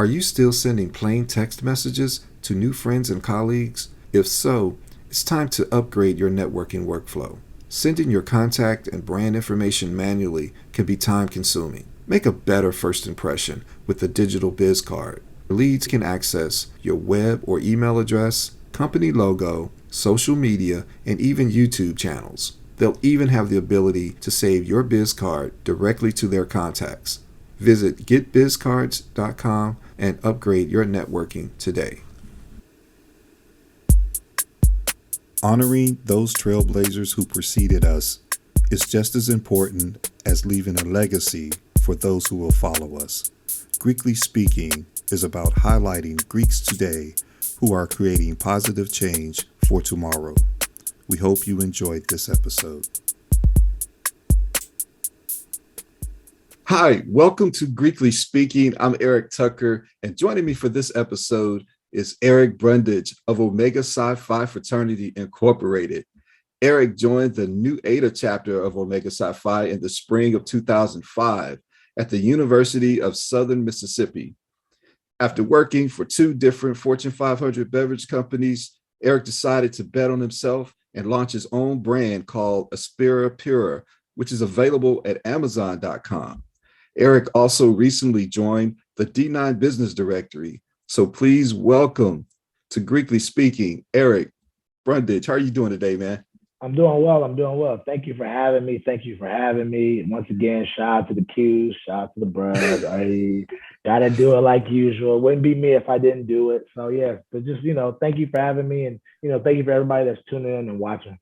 Are you still sending plain text messages to new friends and colleagues? If so, it's time to upgrade your networking workflow. Sending your contact and brand information manually can be time-consuming. Make a better first impression with the digital biz card. Leads can access your web or email address, company logo, social media, and even YouTube channels. They'll even have the ability to save your biz card directly to their contacts. Visit getbizcards.com and upgrade your networking today. Honoring those trailblazers who preceded us is just as important as leaving a legacy for those who will follow us. Greekly Speaking is about highlighting Greeks today who are creating positive change for tomorrow. We hope you enjoyed this episode. Hi, welcome to Greekly Speaking. I'm Eric Tucker, and joining me for this episode is Eric Brundidge of Omega Psi Phi Fraternity Incorporated. Eric joined the Nu Eta chapter of Omega Psi Phi in the spring of 2005 at the University of Southern Mississippi. After working for two different Fortune 500 beverage companies, Eric decided to bet on himself and launch his own brand called Aspira Pura, which is available at Amazon.com. Eric also recently joined the D9 Business Directory. So please welcome to Greekly Speaking, Eric Brundidge. How are you doing today, man? I'm doing well. Thank you for having me. Once again, shout out to the Qs, shout out to the bros. I gotta do it like usual. It wouldn't be me if I didn't do it. So yeah, but just, thank you for having me, and, thank you for everybody that's tuning in and watching.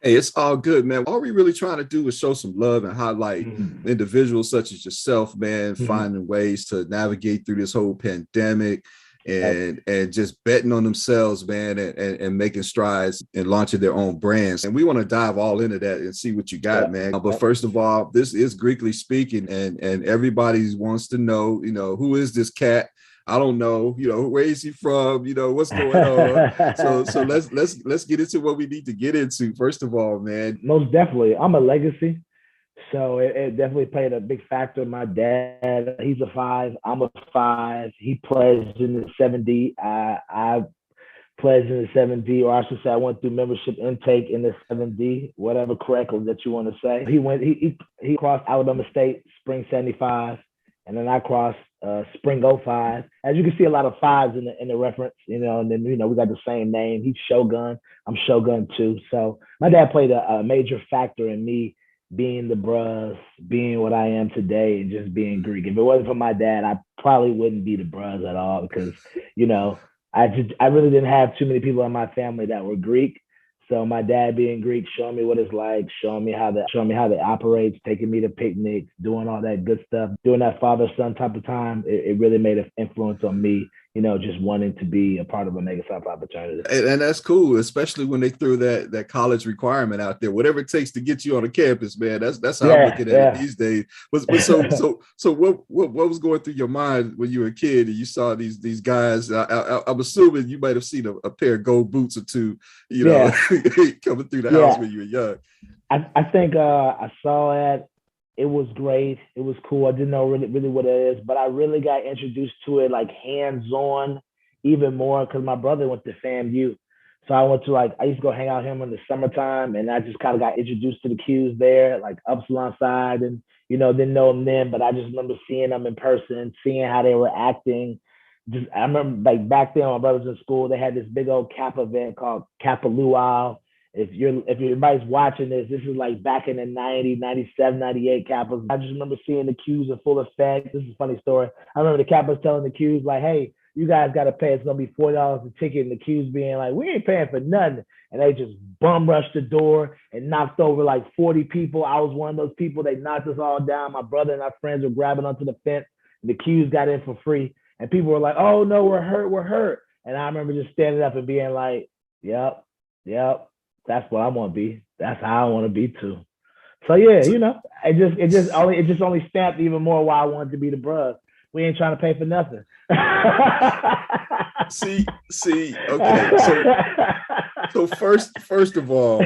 Hey, it's all good, man. All we really trying to do is show some love and highlight individuals such as yourself, man, finding ways to navigate through this whole pandemic and just betting on themselves, man, and making strides and launching their own brands. And we want to dive all into that and see what you got, man. But first of all, this is Greekly Speaking, and everybody wants to know, who is this cat? I don't know, where is he from? What's going on? So let's get into what we need to get into. First of all, man. Most definitely. I'm a legacy. So it definitely played a big factor. My dad, he's a 5. I'm a 5. He pledged in the 7D. I pledged in the 7D, or I should say I went through membership intake in the 7D, whatever correctly that you want to say. He crossed Alabama State, spring 75, and then I crossed spring 05. As you can see, a lot of 5s in the reference, and then, we got the same name. He's Shogun. I'm Shogun too. So my dad played a major factor in me being the Bruz, being what I am today, and just being Greek. If it wasn't for my dad, I probably wouldn't be the Bruz at all, because, I really didn't have too many people in my family that were Greek. So my dad being Greek, showing me what it's like, showing me how they operate, taking me to picnics, doing all that good stuff, doing that father-son type of time. It really made an influence on me, just wanting to be a part of Omega Psi Phi fraternity. And that's cool, especially when they threw that college requirement out there. Whatever it takes to get you on the campus, man. That's how I'm looking at it these days. But so what was going through your mind when you were a kid and you saw these guys? I'm assuming you might have seen a pair of gold boots or two, coming through the house when you were young. I think I saw it. It was great. It was cool. I didn't know really what it is, but I really got introduced to it like hands-on even more because my brother went to FAMU. So I went to I used to go hang out with him in the summertime, and I just kind of got introduced to the Qs there, like Upsilon side, and, didn't know them then, but I just remember seeing them in person, seeing how they were acting. I remember back then when my brother was in school, they had this big old Kappa event called Kappa Luau. If everybody's watching this is back in the 90, 97, 98 Kappas. I just remember seeing the Qs in full effect. This is a funny story. I remember the Kappas telling the Qs hey, you guys got to pay. It's going to be $4 a ticket. And the Qs being we ain't paying for nothing. And they just bum rushed the door and knocked over 40 people. I was one of those people. They knocked us all down. My brother and our friends were grabbing onto the fence. And the Qs got in for free. And people were like, oh, no, we're hurt. And I remember just standing up and being yep. That's what I want to be. That's how I want to be too. So yeah, it just only stamped even more why I wanted to be the Bruz. We ain't trying to pay for nothing. see. Okay, so first of all,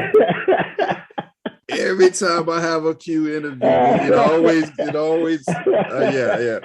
every time I have a Q interview, it always, yeah.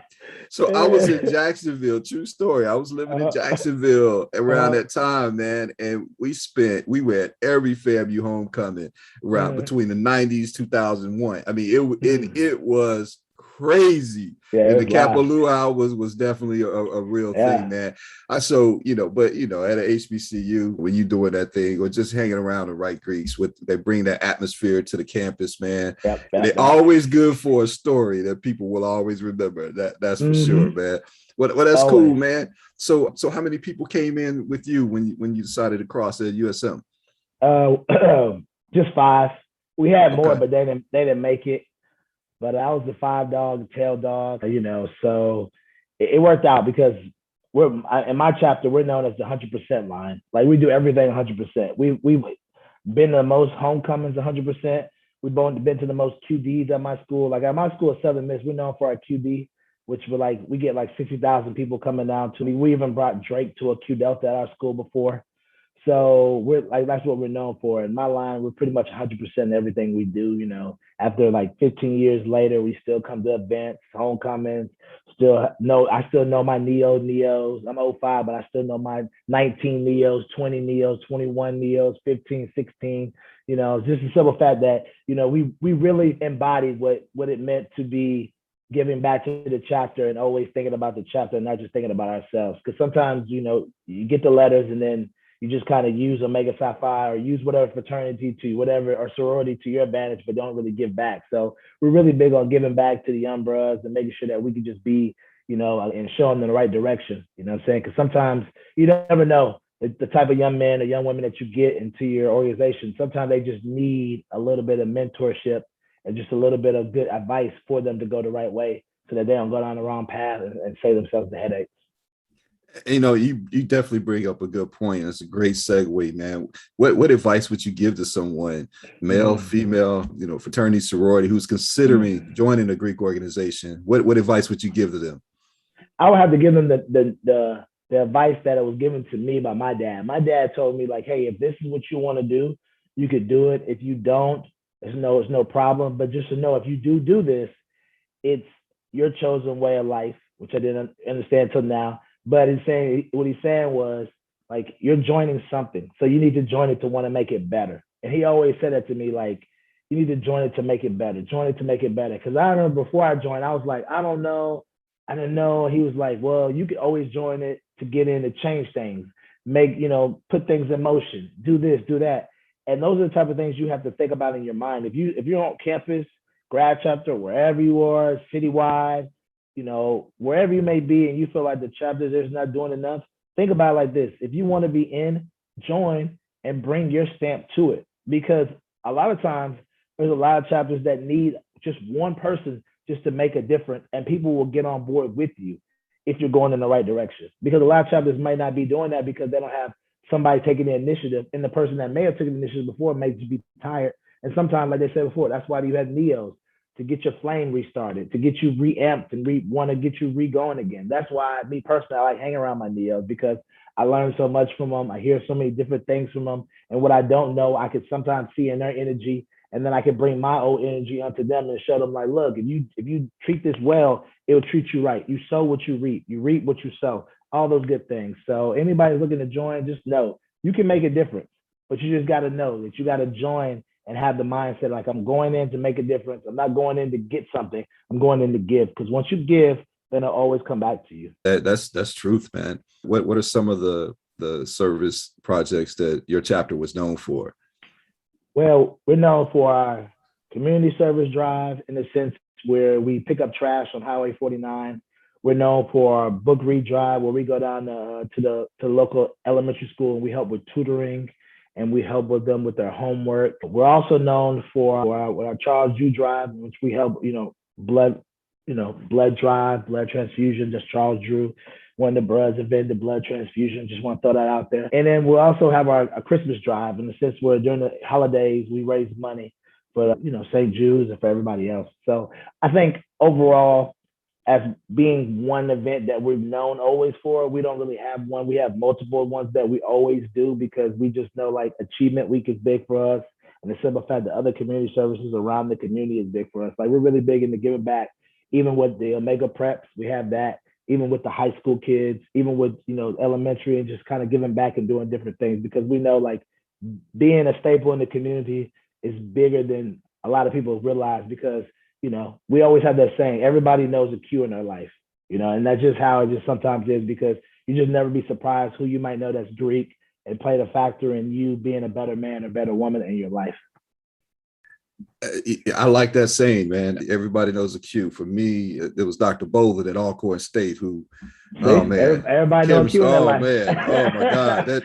So I was in Jacksonville, true story. I was living in Jacksonville around that time, man. And we went every FAMU homecoming around between the 90s, 2001. I mean, it was crazy. Yeah, And it the was live. Kappa Luau was definitely a real thing, Yeah. man. At a HBCU, when you doing that thing or just hanging around the right Greeks, they bring that atmosphere to the campus, man. Yep. They're always good for a story that people will always remember. That's for sure, man. Well, that's cool, Always. man. So how many people came in with you when you decided to cross at USM? Just 5. We had more, Okay. but they didn't make it. But I was the 5 dog, the tail dog, so it worked out because in my chapter, we're known as the 100% line. Like we do everything 100%. We've been to the most homecomings 100%. We've been to the most QDs at my school. Like at my school at Southern Miss, we're known for our QD, which we get like 60,000 people coming down to me. We even brought Drake to a Q Delta at our school before. So we're like, that's what we're known for. In my line, we're pretty much 100% in everything we do. After like 15 years later, we still come to events, homecomings. I still know my neos. I'm 05, but I still know my 19 neos, 20 neos, 21 neos, 15, 16. Just a simple fact that we really embodied what it meant to be giving back to the chapter and always thinking about the chapter and not just thinking about ourselves. Because sometimes you get the letters and then you just kind of use Omega Psi Phi or use whatever fraternity to whatever or sorority to your advantage, but don't really give back. So we're really big on giving back to the young bros and making sure that we can just be, and show them in the right direction. You know what I'm saying? Because sometimes you never know the type of young men or young women that you get into your organization. Sometimes they just need a little bit of mentorship and just a little bit of good advice for them to go the right way so that they don't go down the wrong path and save themselves the headaches. You definitely bring up a good point. It's a great segue, man. What advice would you give to someone, male, female, fraternity, sorority, who's considering joining a Greek organization? What advice would you give to them? I would have to give them the advice that was given to me by my dad. My dad told me like, hey, if this is what you want to do, you could do it. If you don't, it's no problem. But just to know, if you do this, it's your chosen way of life, which I didn't understand until now. But what he's saying was like, you're joining something. So you need to join it to want to make it better. And he always said that to me, like, you need to join it to make it better. Join it to make it better. Because I remember before I joined, I was like, I don't know. I didn't know. He was like, well, you could always join it to get in to change things, put things in motion, do this, do that. And those are the type of things you have to think about in your mind. If you're on campus, grad chapter, wherever you are, citywide, wherever you may be, and you feel like the chapter is not doing enough, think about it like this. If you want to be in, join and bring your stamp to it. Because a lot of times there's a lot of chapters that need just one person just to make a difference, and people will get on board with you if you're going in the right direction. Because a lot of chapters might not be doing that because they don't have somebody taking the initiative, and the person that may have taken the initiative before may just be tired. And sometimes, like they said before, that's why you have neos, to get your flame restarted, to get you reamped and want to get you re-going again. That's why me personally, I like hanging around my neos because I learn so much from them. I hear so many different things from them. And what I don't know, I could sometimes see in their energy, and then I could bring my old energy onto them and show them like, look, if you treat this well, it will treat you right. You sow what you reap. You reap what you sow. All those good things. So anybody looking to join, just know you can make a difference, but you just got to know that you got to join and have the mindset like, I'm going in to make a difference. I'm not going in to get something. I'm going in to give, because once you give, then it'll always come back to you. That's truth, man. What are some of the service projects that your chapter was known for? Well, we're known for our community service drive in the sense where we pick up trash on Highway 49. We're known for our book read drive, where we go down to the local elementary school and we help with tutoring and we help with them with their homework. We're also known for our Charles Drew drive, which we help, blood drive, blood transfusion, just Charles Drew. One of the brothers invented blood transfusion. Just want to throw that out there. And then we'll also have our Christmas drive, in the sense where during the holidays, we raise money for, St. Jude's and for everybody else. So I think overall, as being one event that we've known always for, we don't really have one. We have multiple ones that we always do because we just know like Achievement Week is big for us. And the simple fact that other community services around the community is big for us. Like we're really big into giving back. Even with the Omega Preps, we have that. even with the high school kids, even with, elementary, and just kind of giving back and doing different things, because we know like being a staple in the community is bigger than a lot of people realize, because, we always have that saying, everybody knows a Q in their life, and that's just how it just sometimes is, because you just never be surprised who you might know that's Greek and played a factor in you being a better man or better woman in your life. I like that saying, man. Everybody knows a Q. For me, it was Dr. Boland at Alcorn State who, oh man, everybody knows a Q in their life. Man, oh my God, that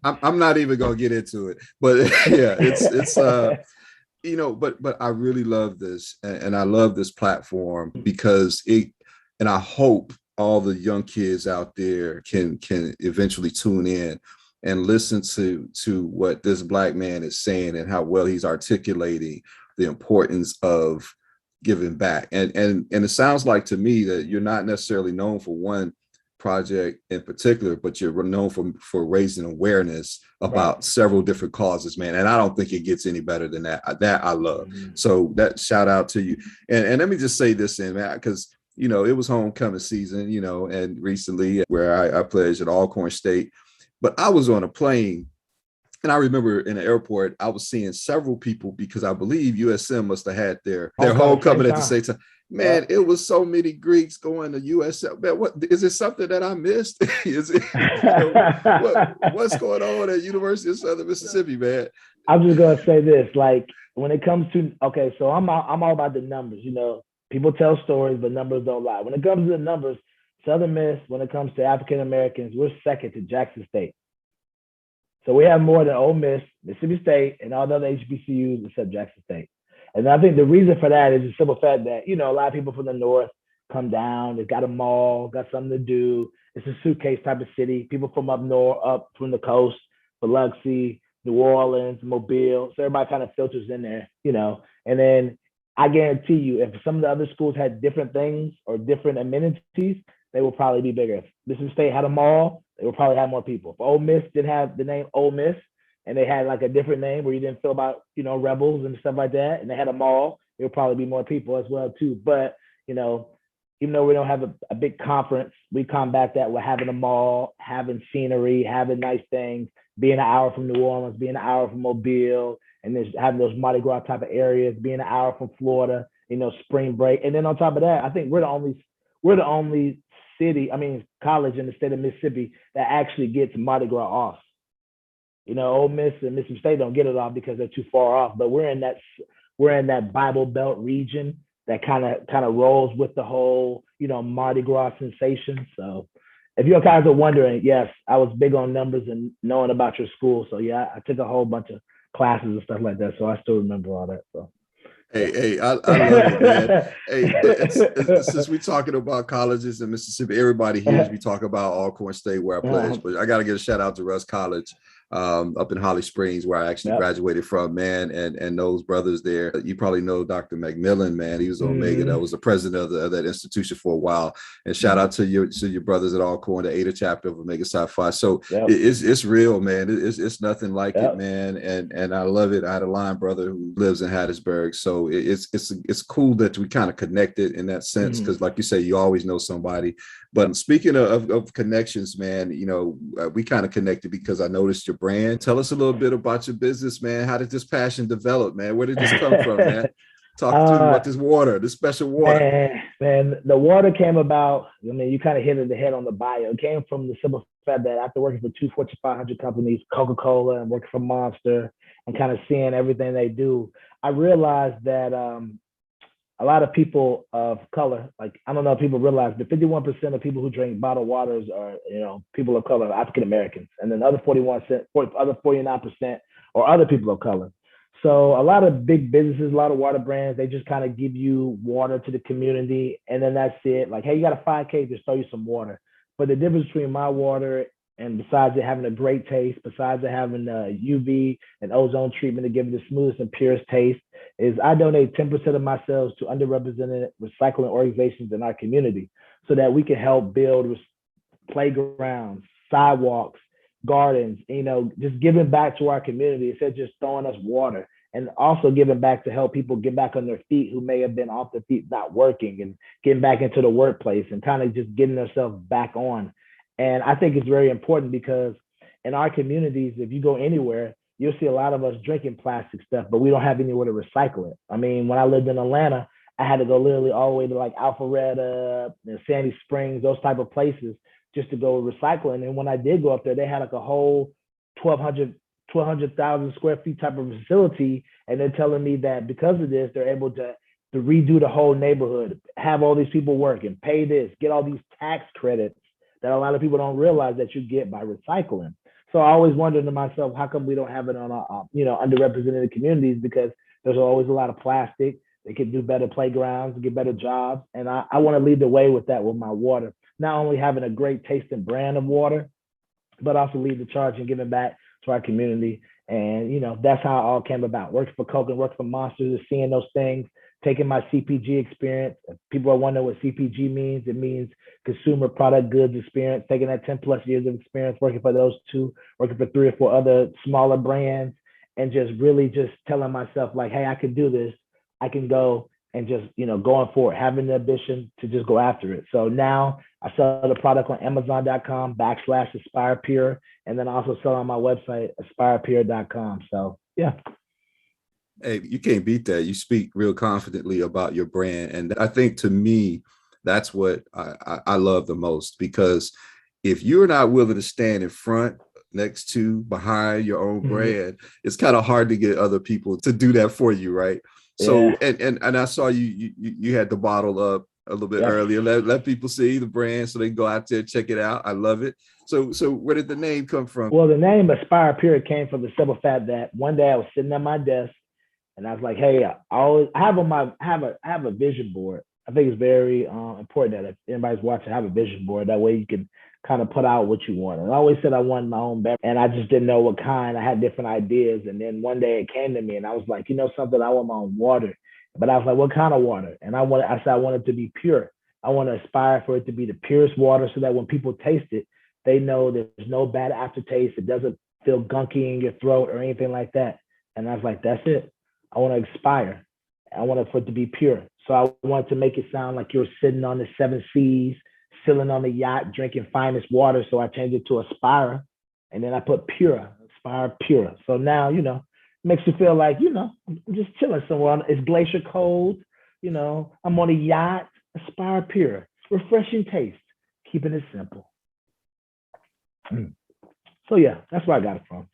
I'm not even gonna get into it, but yeah, it's but I really love this, and I love this platform because and I hope all the young kids out there can eventually tune in and listen to what this Black man is saying and how well he's articulating the importance of giving back. And it sounds like to me that you're not necessarily known for one project in particular, but you're known for raising awareness about several different causes, man. And I don't think it gets any better than that. That I love. Mm-hmm. So that shout out to you. And let me just say this in, man, because it was homecoming season, and recently where I pledged at Alcorn State. But I was on a plane, and I remember in the airport, I was seeing several people, because I believe USM must have had their homecoming at the same time. Man, it was so many Greeks going to USM. Man, what is it? Something that I missed? Is it? What's going on at University of Southern Mississippi, man? I'm just gonna say this: like when it comes to so I'm all about the numbers. People tell stories, but numbers don't lie. When it comes to the numbers, Southern Miss, when it comes to African Americans, we're second to Jackson State. So we have more than Ole Miss, Mississippi State, and all the other HBCUs except Jackson State. And I think the reason for that is the simple fact that, a lot of people from the North come down, they've got a mall, got something to do. It's a suitcase type of city. People from up north, up from the coast, Biloxi, New Orleans, Mobile. So everybody kind of filters in there, and then I guarantee you, if some of the other schools had different things or different amenities, they will probably be bigger. If Mississippi State had a mall, they would probably have more people. If Ole Miss didn't have the name Ole Miss, and they had like a different name where you didn't feel about, rebels and stuff like that, and they had a mall, there would probably be more people as well too. But, even though we don't have a big conference, we combat that with having a mall, having scenery, having nice things, being an hour from New Orleans, being an hour from Mobile, and then having those Mardi Gras type of areas, being an hour from Florida, spring break. And then on top of that, I think we're the only college in the state of Mississippi that actually gets Mardi Gras off. Ole Miss and Mississippi State don't get it off because they're too far off, but we're in that Bible Belt region that kind of rolls with the whole, Mardi Gras sensation. So if you guys are wondering, yes, I was big on numbers and knowing about your school. So yeah, I took a whole bunch of classes and stuff like that. So I still remember all that. So. Hey, I love it, man. Hey, since we're talking about colleges in Mississippi, everybody hears me talk about Alcorn State where I pledged, but I got to give a shout out to Russ College up in Holly Springs, where I actually graduated from, man, and those brothers there. You probably know Dr. McMillan, man. He was Omega. That was the president of that institution for a while. And shout out to your brothers at Alcorn, the ADA chapter of Omega Psi Phi. So it's real, man. It's nothing like it, man. And I love it. I had a line brother who lives in Hattiesburg, so it's cool that we kind of connected in that sense, because like you say, you always know somebody. But speaking of connections, man, we kind of connected because I noticed your brand. Tell us a little bit about your business, man. How did this passion develop, man? Where did this come from, man? Talk to me about this water, this special water. Man, the water came about, you kind of hit the head on the bio. It came from the simple fact that after working for 2 Fortune 500 companies, Coca-Cola, and working for Monster, and kind of seeing everything they do, I realized that a lot of people of color, like, I don't know if people realize, but 51% of people who drink bottled waters are, people of color, African Americans, and then other 49% are other people of color. So a lot of big businesses, a lot of water brands, they just kind of give you water to the community, and then that's it. Like, hey, you got a 5K, just throw you some water. But the difference between my water, and besides it having a great taste, besides it having UV and ozone treatment to give it the smoothest and purest taste, is I donate 10% of my sales to underrepresented recycling organizations in our community, so that we can help build playgrounds, sidewalks, gardens, just giving back to our community instead of just throwing us water. and also giving back to help people get back on their feet who may have been off their feet, not working, and getting back into the workplace and kind of just getting themselves back on. And I think it's very important because in our communities, if you go anywhere, you'll see a lot of us drinking plastic stuff, but we don't have anywhere to recycle it. I mean, when I lived in Atlanta, I had to go literally all the way to like Alpharetta, Sandy Springs, those type of places just to go recycling. And when I did go up there, they had like a whole 1,200,000 square feet type of facility. And they're telling me that because of this, they're able to redo the whole neighborhood, have all these people working, pay this, get all these tax credits that a lot of people don't realize that you get by recycling. So I always wondered to myself, how come we don't have it on our, underrepresented communities? Because there's always a lot of plastic. They could do better playgrounds, get better jobs. And I want to lead the way with that with my water. Not only having a great tasting brand of water, but also lead the charge and giving back to our community. And, that's how it all came about. Worked for Coke and worked for Monsters, seeing those things, taking my CPG experience. If people are wondering what CPG means, it means consumer product goods experience, taking that 10 plus years of experience working for those two, working for 3 or 4 other smaller brands, and just really just telling myself like, hey, I can do this. I can go and just, going forward, having the ambition to just go after it. So now I sell the product on Amazon.com/Aspira Pura, and then I also sell on my website, AspiraPura.com. So yeah. Hey, you can't beat that. You speak real confidently about your brand. And I think to me, that's what I love the most, because if you're not willing to stand in front, next to, behind your own brand, it's kind of hard to get other people to do that for you, right? So, and I saw you had the bottle up a little bit earlier. Let people see the brand so they can go out there and check it out. I love it. So where did the name come from? Well, the name Aspira Pura came from the simple fact that one day I was sitting at my desk and I was like, hey, I have a vision board. I think it's very important that if anybody's watching, have a vision board. That way you can kind of put out what you want. And I always said I wanted my own beverage, and I just didn't know what kind. I had different ideas. And then one day it came to me and I was like, something, I want my own water. But I was like, what kind of water? And I said I want it to be pure. I want to aspire for it to be the purest water so that when people taste it, they know there's no bad aftertaste. It doesn't feel gunky in your throat or anything like that. And I was like, that's it. I want to aspire. I want it for it to be pure. So I wanted to make it sound like you're sitting on the 7 seas, sailing on the yacht, drinking finest water. So I changed it to Aspira, and then I put Pura, Aspira Pura. So now, it makes you feel like, I'm just chilling somewhere. It's glacier cold. I'm on a yacht, Aspira Pura, refreshing taste, keeping it simple. So yeah, that's where I got it from.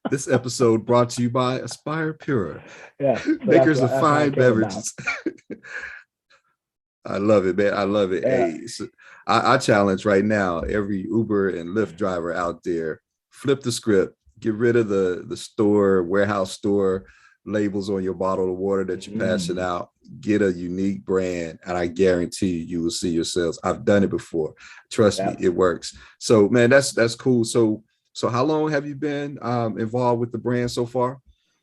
This episode brought to you by Aspira Pura. Yeah, so makers of fine beverages. I love it, man. I love it. Yeah. Hey, so I challenge right now every Uber and Lyft driver out there, flip the script, get rid of the warehouse store labels on your bottle of water that you're passing out, get a unique brand, and I guarantee you will see yourselves. I've done it before. Trust me, it works. So, man, that's cool. So how long have you been involved with the brand so far?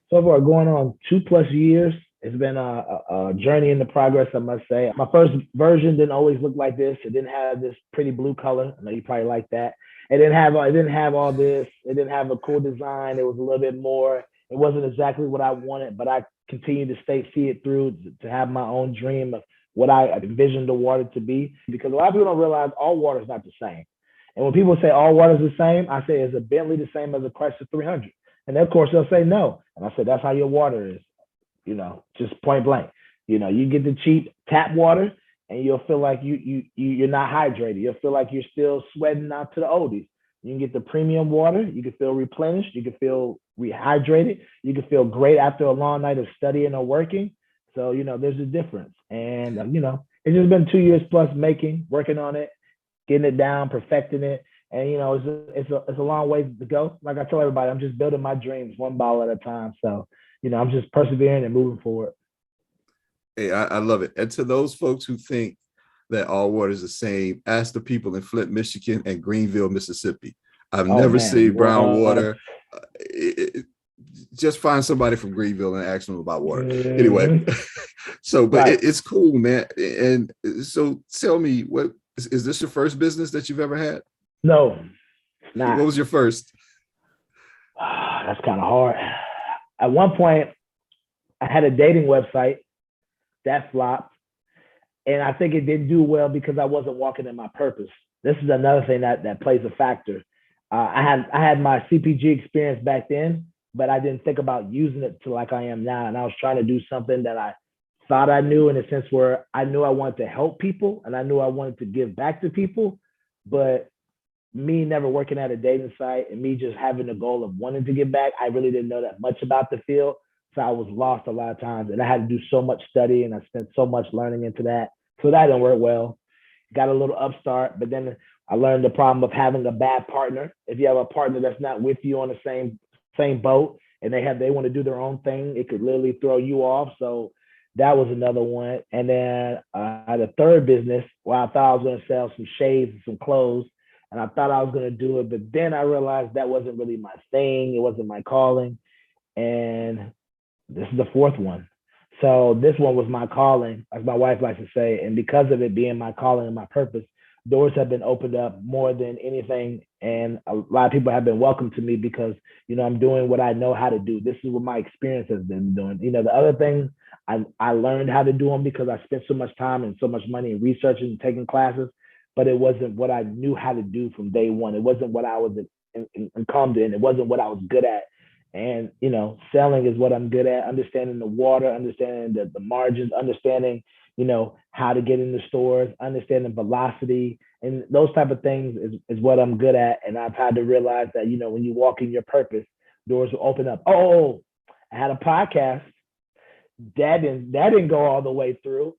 So far, going on 2+ years. It's been a journey in the progress, I must say. My first version didn't always look like this. It didn't have this pretty blue color. I know you probably like that. It didn't have all this. It didn't have a cool design. It was a little bit more. It wasn't exactly what I wanted, but I continued to see it through to have my own dream of what I envisioned the water to be. Because a lot of people don't realize all water is not the same. And when people say all water is the same, I say, is a Bentley the same as a Chrysler 300? And of course they'll say no. And I said, that's how your water is, just point blank. You get the cheap tap water and you'll feel like you're not hydrated. You'll feel like you're still sweating out to the oldies. You can get the premium water. You can feel replenished. You can feel rehydrated. You can feel great after a long night of studying or working. So, there's a difference. And, it's just been 2 years plus working on it, getting it down, perfecting it. And, it's a long way to go. Like I tell everybody, I'm just building my dreams one bottle at a time. So, I'm just persevering and moving forward. Hey, I love it. And to those folks who think that all water is the same, ask the people in Flint, Michigan and Greenville, Mississippi. I've never seen brown water. Just find somebody from Greenville and ask them about water. Anyway, so, but it's cool, man. And so tell me, what is this your first business that you've ever had? No, not. What was your first? That's kind of hard. At one point, I had a dating website that flopped, and I think it didn't do well because I wasn't walking in my purpose. This is another thing that plays a factor. I had my CPG experience back then, but I didn't think about using it to like I am now. And I was trying to do something that I thought I knew, in a sense where I knew I wanted to help people and I knew I wanted to give back to people. But me never working at a dating site and me just having the goal of wanting to give back, I really didn't know that much about the field. So I was lost a lot of times and I had to do so much study and I spent so much learning into that. So that didn't work well. Got a little upstart, but then I learned the problem of having a bad partner. If you have a partner that's not with you on the same boat and they want to do their own thing, it could literally throw you off. So that was another one. And then I had a third business where I thought I was going to sell some shades and some clothes. And I thought I was going to do it, but then I realized that wasn't really my thing. It wasn't my calling. And this is the fourth one. So this one was my calling, as my wife likes to say. And because of it being my calling and my purpose, doors have been opened up more than anything. And a lot of people have been welcome to me because, I'm doing what I know how to do. This is what my experience has been doing. The other things, I learned how to do them because I spent so much time and so much money in researching and taking classes, but it wasn't what I knew how to do from day one. It wasn't what I was incumbent in. It wasn't what I was good at. And, selling is what I'm good at, understanding the water, understanding the margins, understanding, how to get in the stores, understanding velocity, and those type of things is what I'm good at. And I've had to realize that, when you walk in your purpose, doors will open up. Oh, I had a podcast. That didn't go all the way through.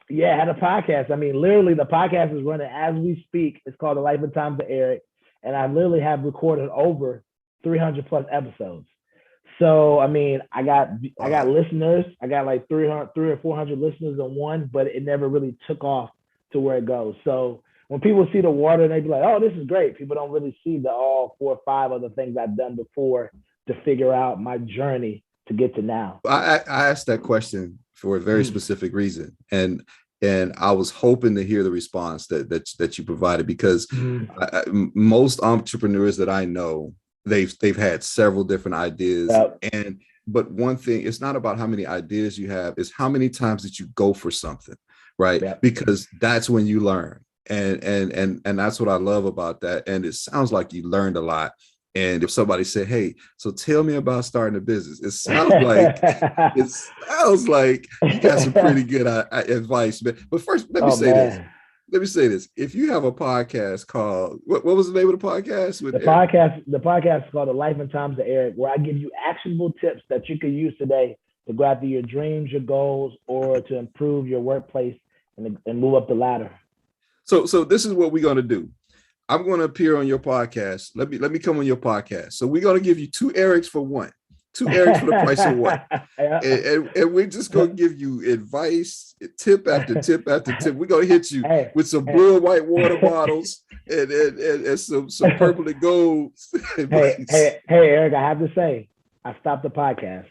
Yeah, I had a podcast. I mean, literally the podcast is running as we speak. It's called The Life and Times of Eric. And I literally have recorded over 300 plus episodes. So, I mean, I got listeners. I got like 300 or 400 listeners on one, but it never really took off to where it goes. So when people see the water, they be like, oh, this is great. People don't really see the all 4 or 5 other things I've done before to figure out my journey to get to now. I asked that question for a very specific reason. And I was hoping to hear the response that you provided, because most entrepreneurs that I know, they've had several different ideas. Yep. But one thing, it's not about how many ideas you have, it's how many times that you go for something, right? Yep. Because that's when you learn. And that's what I love about that. And it sounds like you learned a lot. And if somebody said, hey, so tell me about starting a business, it sounds like you got some pretty good advice. But first, let me say this. If you have a podcast called, what was the name of the podcast? The podcast is called The Life and Times of Eric, where I give you actionable tips that you can use today to go after your dreams, your goals, or to improve your workplace and move up the ladder. So this is what we're going to do. I'm going to appear on your podcast. Let me come on your podcast. So we're going to give you 2 Erics for one. 2 Erics for the price of one. And we're just going to give you advice, tip after tip after tip. We're going to hit you with some blue and white water bottles and some purple and gold. Hey, Eric, I have to say, I stopped the podcast.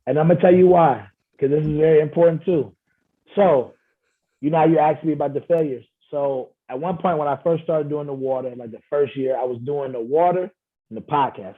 And I'm going to tell you why, because this is very important too. So, how you asked me about the failures. So at one point when I first started doing the water, like the first year, I was doing the water and the podcast.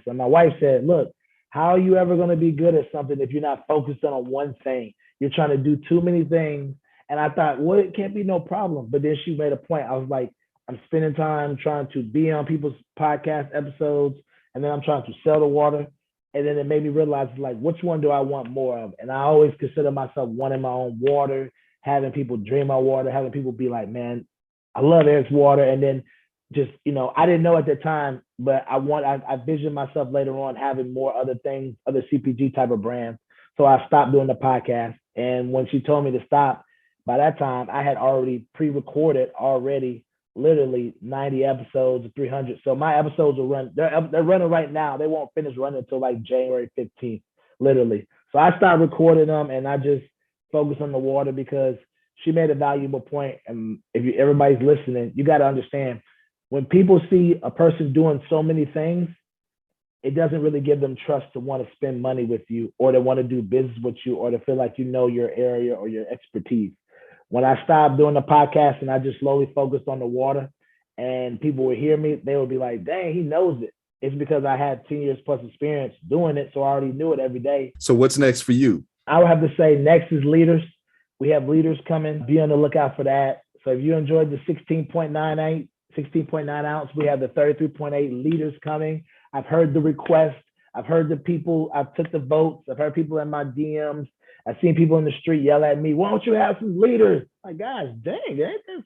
And my wife said, look, how are you ever going to be good at something if you're not focused on one thing? You're trying to do too many things. And I thought, well, it can't be no problem. But then she made a point. I was like, I'm spending time trying to be on people's podcast episodes, and then I'm trying to sell the water. And then it made me realize, like, which one do I want more of? And I always consider myself wanting my own water, having people dream my water, having people be like, man, I love Eric's water. And then just, I didn't know at the time, but I visioned myself later on having more other things, other CPG type of brands. So I stopped doing the podcast. And when she told me to stop, by that time I had already pre-recorded literally 90 episodes, 300. So my episodes will run, they're running right now. They won't finish running until like January 15th, literally. So I started recording them and I just focus on the water because she made a valuable point. And if everybody's listening, you got to understand, when people see a person doing so many things, it doesn't really give them trust to want to spend money with you or to want to do business with you or to feel like your area or your expertise. When I stopped doing the podcast and I just slowly focused on the water, and people would hear me, they would be like, dang, he knows it. It's because I had 10 years plus experience doing it, so I already knew it every day. So what's next for you? I would have to say next is leaders. We have leaders coming. Be on the lookout for that. So if you enjoyed the 16.9 ounce, we have the 33.8 liters coming. I've heard the request. I've heard the people. I've took the votes. I've heard people in my DMs. I've seen people in the street yell at me, why don't you have some leaders? Like, guys, dang, ain't this?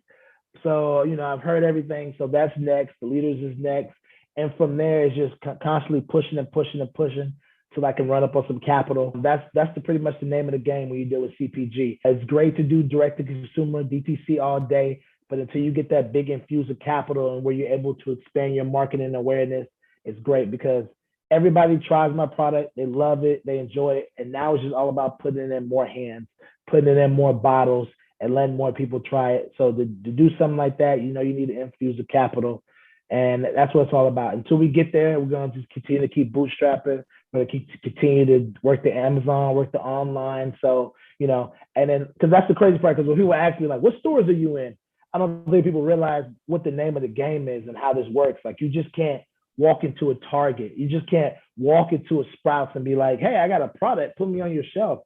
So, I've heard everything. So that's next. The leaders is next. And from there, it's just constantly pushing and pushing and pushing till I can run up on some capital. That's pretty much the name of the game when you deal with CPG. It's great to do direct to consumer, DTC all day, but until you get that big infuse of capital and where you're able to expand your marketing awareness, it's great because everybody tries my product, they love it, they enjoy it, and now it's just all about putting it in more hands, putting it in more bottles, and letting more people try it. So to do something like that, you need to infuse the capital, and that's what it's all about. Until we get there, we're going to just continue to keep bootstrapping. We're going to continue to work the Amazon, work the online. So, and then, because that's the crazy part, because when people ask me, like, what stores are you in? I don't think people realize what the name of the game is and how this works. Like, you just can't walk into a Target. You just can't walk into a Sprouts and be like, hey, I got a product, put me on your shelf.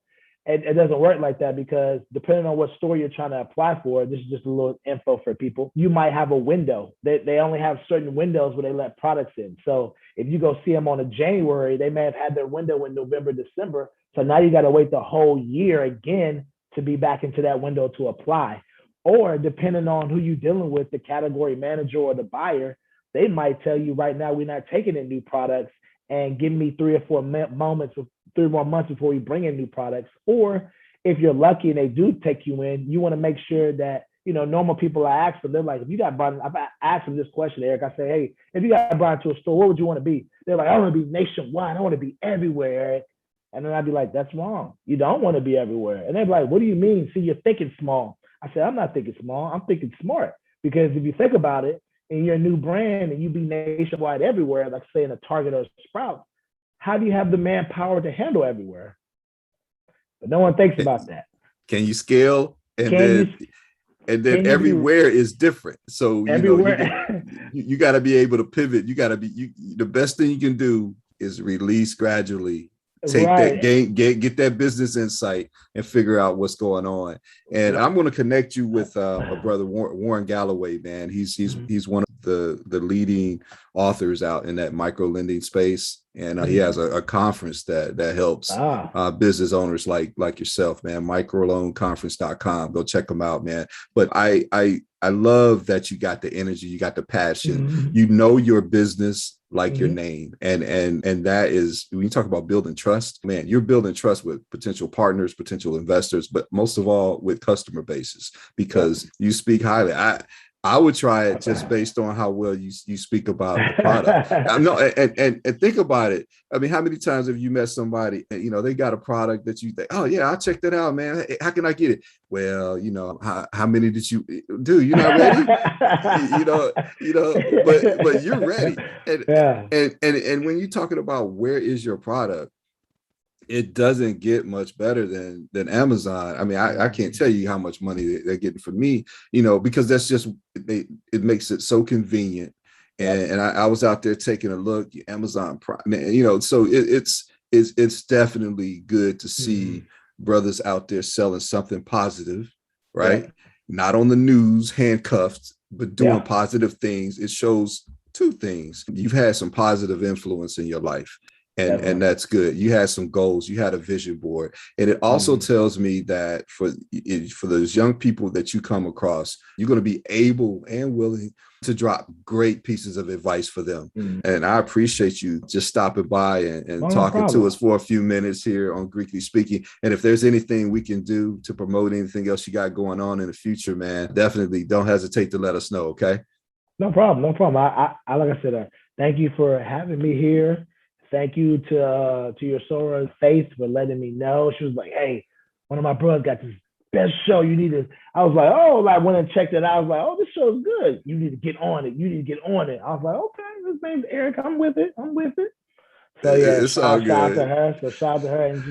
It doesn't work like that because depending on what store you're trying to apply for, this is just a little info for people. You might have a window. They only have certain windows where they let products in. So if you go see them on a January, they may have had their window in November, December. So now you got to wait the whole year again to be back into that window to apply. Or depending on who you're dealing with, the category manager or the buyer, they might tell you right now, we're not taking in new products and give me 3 or 4 moments, 3 more months before we bring in new products. Or if you're lucky and they do take you in, you want to make sure that, normal people I ask them, they're like, if you got brought, I've asked them this question, Eric. I say, hey, if you got brought to a store, what would you want to be? They're like, I want to be nationwide. I want to be everywhere, Eric. And then I'd be like, that's wrong. You don't want to be everywhere. And they'd be like, what do you mean? See, you're thinking small. I said, I'm not thinking small. I'm thinking smart. Because if you think about it, and you're a new brand and you be nationwide everywhere, like say in a Target or a Sprout, how do you have the manpower to handle everywhere? But no one thinks about that. Can you scale? And then everywhere is different. So you got to be able to pivot. You got to be the best thing you can do is release gradually. Take that get that business insight and figure out what's going on. And I'm going to connect you with a brother, Warren Galloway, man. He's one of the leading authors out in that micro lending space. And he has a conference that helps business owners like yourself, man. Microloanconference.com. Go check them out, man. But I love that you got the energy, you got the passion, you know your business like your name. And that is, when you talk about building trust, man, you're building trust with potential partners, potential investors, but most of all with customer bases, because you speak highly. I would try it just based on how well you speak about the product. And think about it. I mean, how many times have you met somebody, they got a product that you think, oh yeah, I'll check that out, man. How can I get it? Well, how many did you do? You're not ready, but you're ready. And when you're talking about where is your product, it doesn't get much better than Amazon. I mean, I can't tell you how much money they're getting from me, because that's just, it makes it so convenient. And I was out there taking a look, Amazon Prime, so it's definitely good to see brothers out there selling something positive, right? Not on the news, handcuffed, but doing positive things. It shows 2 things. You've had some positive influence in your life. And that's good. You had some goals, you had a vision board. And it also tells me that for those young people that you come across, you're going to be able and willing to drop great pieces of advice for them. And I appreciate you just stopping by and talking to us for a few minutes here on Greekly Speaking. And if there's anything we can do to promote anything else you got going on in the future, man, definitely don't hesitate to let us know. Okay. No problem. I like I said, thank you for having me here. Thank you to your Sora Faith for letting me know. She was like, hey, one of my brothers got this best show. You need to, I was like, oh, I went and checked it out. I was like, oh, this show's good. You need to get on it. I was like, okay, his name's Eric. I'm with it. So yeah, shout out to her. So shout out to her. And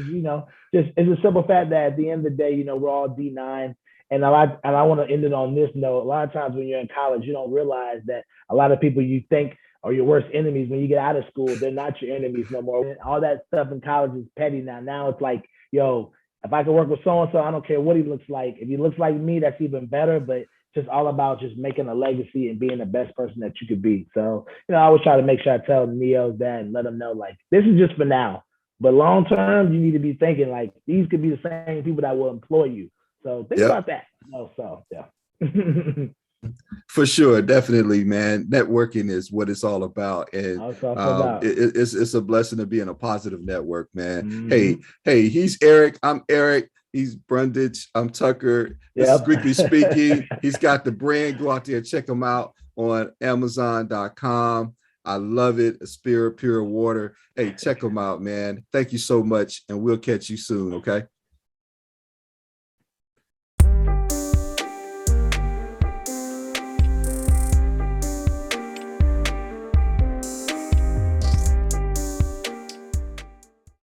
just, it's a simple fact that at the end of the day, we're all D9. And I want to end it on this note. A lot of times when you're in college, you don't realize that a lot of people you think are your worst enemies when you get out of school, they're not your enemies no more. All that stuff in college is petty now. Now it's like, yo, if I can work with so and so, I don't care what he looks like. If he looks like me, that's even better. But just all about just making a legacy and being the best person that you could be. So, I always try to make sure I tell Neos that and let them know, like, this is just for now. But long term, you need to be thinking like these could be the same people that will employ you. So think Yep. about that. So yeah. For sure, definitely, man. Networking is what it's all about, and about. it's a blessing to be in a positive network, man. Mm-hmm. Hey, he's Eric. I'm Eric. He's Brundidge. I'm Tucker. This is Yep. Greekly Speaking. He's got the brand. Go out there and check him out on Amazon.com. I love it. Aspira Pura water. Hey, check him out, man. Thank you so much, and we'll catch you soon. Okay.